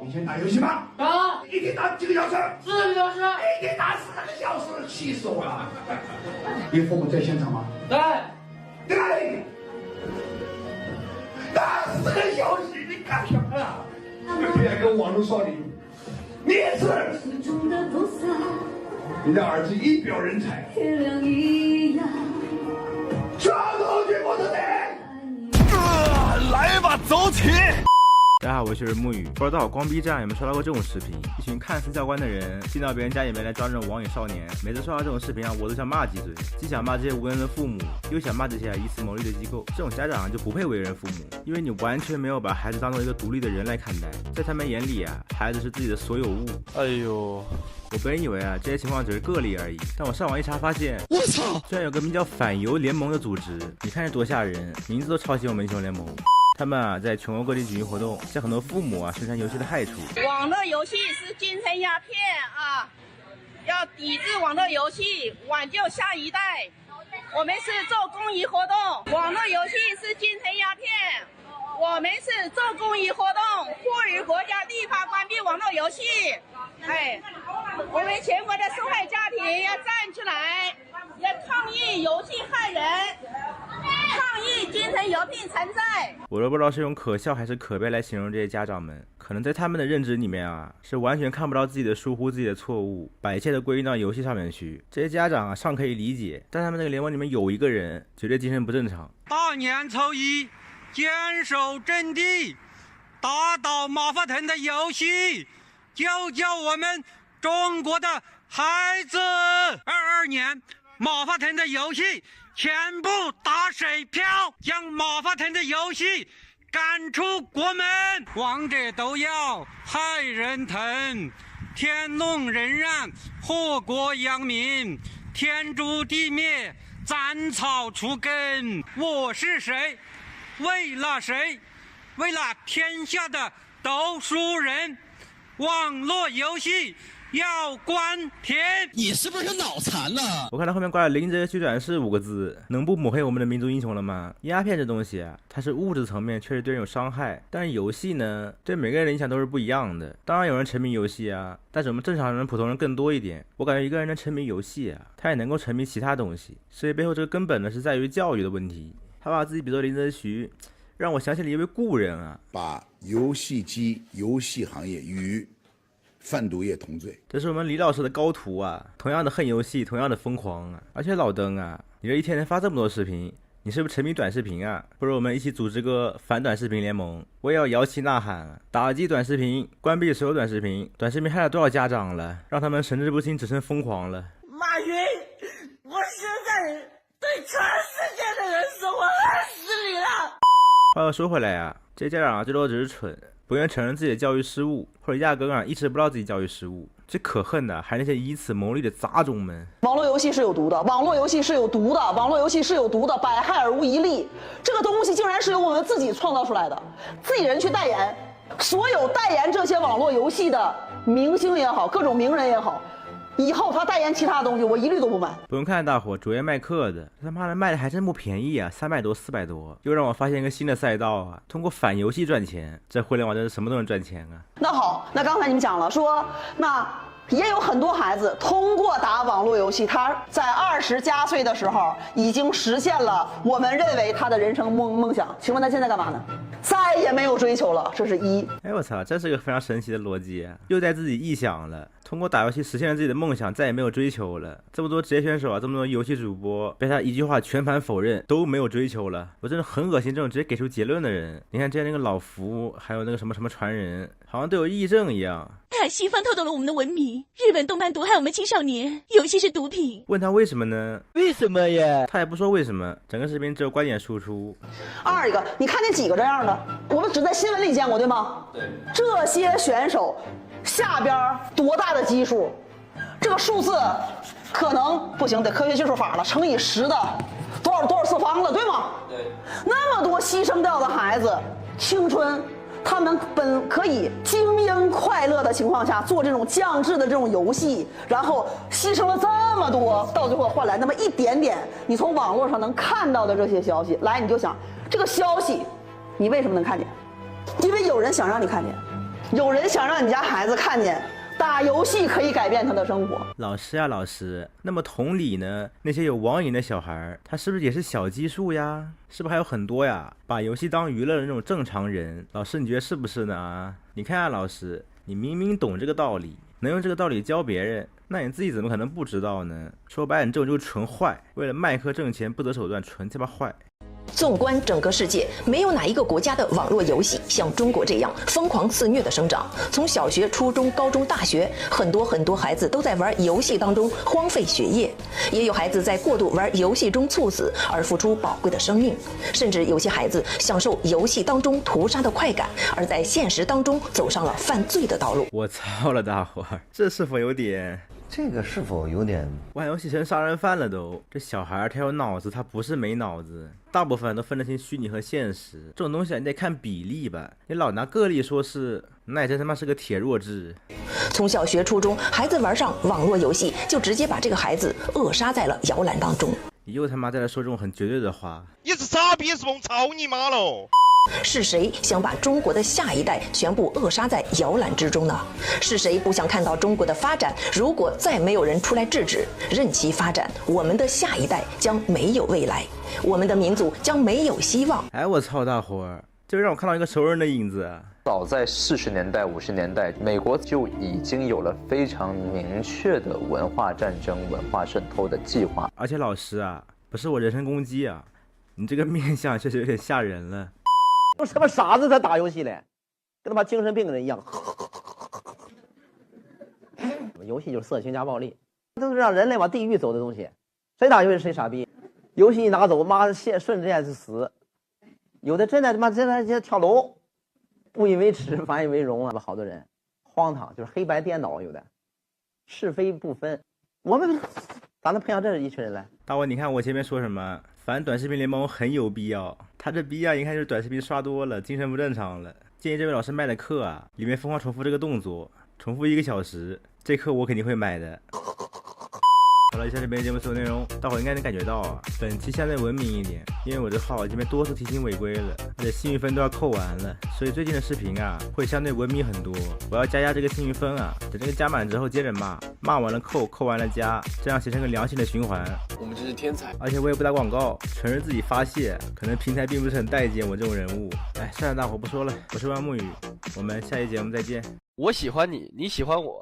以前打游戏吗？打，一天打几个小时4个小时，一天打4个小时，气死我了！你父母在现场吗？在，在哪里？打4个小时，你干什么呀？你还跟网络少女，你也是。你的儿子一表人才，抓到结果的人。来吧，走起！大家好，我是木鱼。不知道光 B 站有没有刷到过这种视频？一群看似教官的人进到别人家里面来抓这种网瘾少年。每次刷到这种视频啊，我都想骂几嘴，既想骂这些无能的父母，又想骂这些以此牟利的机构。这种家长就不配为人父母，因为你完全没有把孩子当做一个独立的人来看待，在他们眼里啊，孩子是自己的所有物。哎呦，我本以为啊，这些情况只是个例而已，但我上网一查发现，我操，居然有个名叫反犹联盟的组织，你看是多吓人，名字都抄袭我们英雄联盟。他们啊，在全国各地举行活动，向很多父母啊宣传游戏的害处。网络游戏是精神鸦片啊，要抵制网络游戏，挽救下一代。我们是做公益活动，网络游戏是精神鸦片，我们是做公益活动，呼吁国家立法关闭网络游戏。哎，我们全国的受害家庭要站出来，要抗议游戏害人。抗议精神有病存在，我都不知道是用可笑还是可悲来形容这些家长们。可能在他们的认知里面啊，是完全看不到自己的疏忽、自己的错误，把一切都归因到游戏上面去。这些家长啊，尚可以理解，但他们那个联盟里面有一个人绝对精神不正常。大年初一，坚守阵地，打倒马化腾的游戏，救救我们中国的孩子。22年，马化腾的游戏全部打水漂，将马化腾的游戏赶出国门。王者都要害人疼，天怒人怨，祸国殃民，天诛地灭，斩草除根。我是谁？为了谁？为了天下的读书人。网络游戏要关停！你是不是脑残了？我看到后面挂了林则徐转世5个字，能不抹黑我们的民族英雄了吗？鸦片这东西啊，它是物质层面确实对人有伤害，但是游戏呢，对每个人的影响都是不一样的。当然有人沉迷游戏啊，但是我们正常人、普通人更多一点。我感觉一个人能沉迷游戏啊，他也能够沉迷其他东西，所以背后这个根本呢是在于教育的问题。他把自己比作林则徐，让我想起了一位故人啊，把游戏机、游戏行业与贩毒业同罪。这是我们李老师的高徒啊，同样的恨游戏，同样的疯狂啊。而且老登啊，你这一天能发这么多视频，你是不是沉迷短视频啊？不如我们一起组织个反短视频联盟，我也要摇旗呐喊啊，打击短视频，关闭所有短视频。短视频害了多少家长了，让他们神志不清，只剩疯狂了。马云，我现在对全世界的人说，我恨死你了。话又说回来啊，这些家长啊，最多只是蠢，不愿承认自己的教育失误，或者压根啊意识不到自己教育失误。最可恨的还是那些以此牟利的杂种们。网络游戏是有毒的，网络游戏是有毒的，网络游戏是有毒的，百害而无一利。这个东西竟然是由我们自己创造出来的，自己人去代言。所有代言这些网络游戏的明星也好，各种名人也好，以后他代言其他东西，我一律都不买。不用看大伙主页卖课的，他妈的卖的还真不便宜啊，300多400多，又让我发现一个新的赛道啊，通过反游戏赚钱。这互联网真是什么都能赚钱啊。那好，那刚才你们讲了说，那也有很多孩子通过打网络游戏，他在20加岁的时候已经实现了我们认为他的人生梦想。请问他现在干嘛呢？再也没有追求了，这是一。哎我操，这是个非常神奇的逻辑啊！又在自己臆想了，通过打游戏实现了自己的梦想，再也没有追求了。这么多职业选手啊，这么多游戏主播，被他一句话全盘否认，都没有追求了。我真的很恶心这种直接给出结论的人。你看之前那个老福，还有那个什么传人，好像都有癔症一样。西方偷走了我们的文明，日本动漫毒害我们青少年，游戏是毒品。问他为什么呢？为什么呀？他也不说为什么，整个视频只有观点输出。二一个，你看见几个这样的？我们只在新闻里见过，对吗？对。这些选手下边多大的基数？这个数字可能不行，得科学技术法了，乘以10的多少次方了，对吗？对。那么多牺牲掉的孩子，青春。他们本可以精英快乐的情况下做这种降智的这种游戏，然后牺牲了这么多，到最后换来那么一点点你从网络上能看到的这些消息。来，你就想这个消息你为什么能看见？因为有人想让你看见，有人想让你家孩子看见打游戏可以改变他的生活。老师啊老师，那么同理呢，那些有网瘾的小孩，他是不是也是小基数呀？是不是还有很多呀把游戏当娱乐的那种正常人？老师你觉得是不是呢啊？你看啊老师，你明明懂这个道理，能用这个道理教别人，那你自己怎么可能不知道呢？说白了，你这种就是纯坏，为了卖课挣钱不择手段，纯他妈坏。纵观整个世界，没有哪一个国家的网络游戏像中国这样疯狂肆虐的生长。从小学、初中、高中、大学，很多孩子都在玩游戏当中荒废学业，也有孩子在过度玩游戏中猝死而付出宝贵的生命，甚至有些孩子享受游戏当中屠杀的快感，而在现实当中走上了犯罪的道路。我操了大伙儿，这是否有点？这个是否有点玩游戏成杀人犯了都？这小孩他有脑子，他不是没脑子，大部分都分得清虚拟和现实。这种东西你得看比例吧，你老拿个例说事，那也真他妈是个铁弱智。从小学、初中，孩子玩上网络游戏，就直接把这个孩子扼杀在了摇篮当中。你又他妈在这说这种很绝对的话，你是傻逼是不？操你妈喽！是谁想把中国的下一代全部扼杀在摇篮之中呢？是谁不想看到中国的发展？如果再没有人出来制止，任其发展，我们的下一代将没有未来，我们的民族将没有希望。哎，我操大伙儿，这让我看到一个熟人的影子。早在40年代、50年代，美国就已经有了非常明确的文化战争、文化渗透的计划。而且老师啊，不是我人身攻击啊，你这个面相确实有点吓人了。都什么傻子才打游戏嘞，跟他妈精神病人一样。游戏就是色情加暴力，都是让人类往地狱走的东西。谁打游戏谁傻逼，游戏一拿走，妈顺着这是死。有的真的他妈真的跳楼，不以为耻反以为荣啊！好多人荒唐，就是黑白颠倒，有的是非不分。我们咋能培养这一群人来？大伙，你看我前面说什么？反短视频联盟很有必要。他这逼啊，一看就是短视频刷多了，精神不正常了。建议这位老师卖的课啊，里面疯狂重复这个动作，重复1个小时，这课我肯定会买的。好了，以上这边节目所有内容，大伙应该能感觉到啊，本期相对文明一点，因为我这号已经被多次提醒违规了，而且幸运分都要扣完了，所以最近的视频啊会相对文明很多。我要加这个幸运分啊，等这个加满之后接着骂，骂完了扣，扣完了加，这样形成个良性的循环。我们真是天才，而且我也不打广告，纯是自己发泄，可能平台并不是很待见我这种人物。哎，算了，大伙不说了，我是万木雨，我们下期节目再见。我喜欢你，你喜欢我。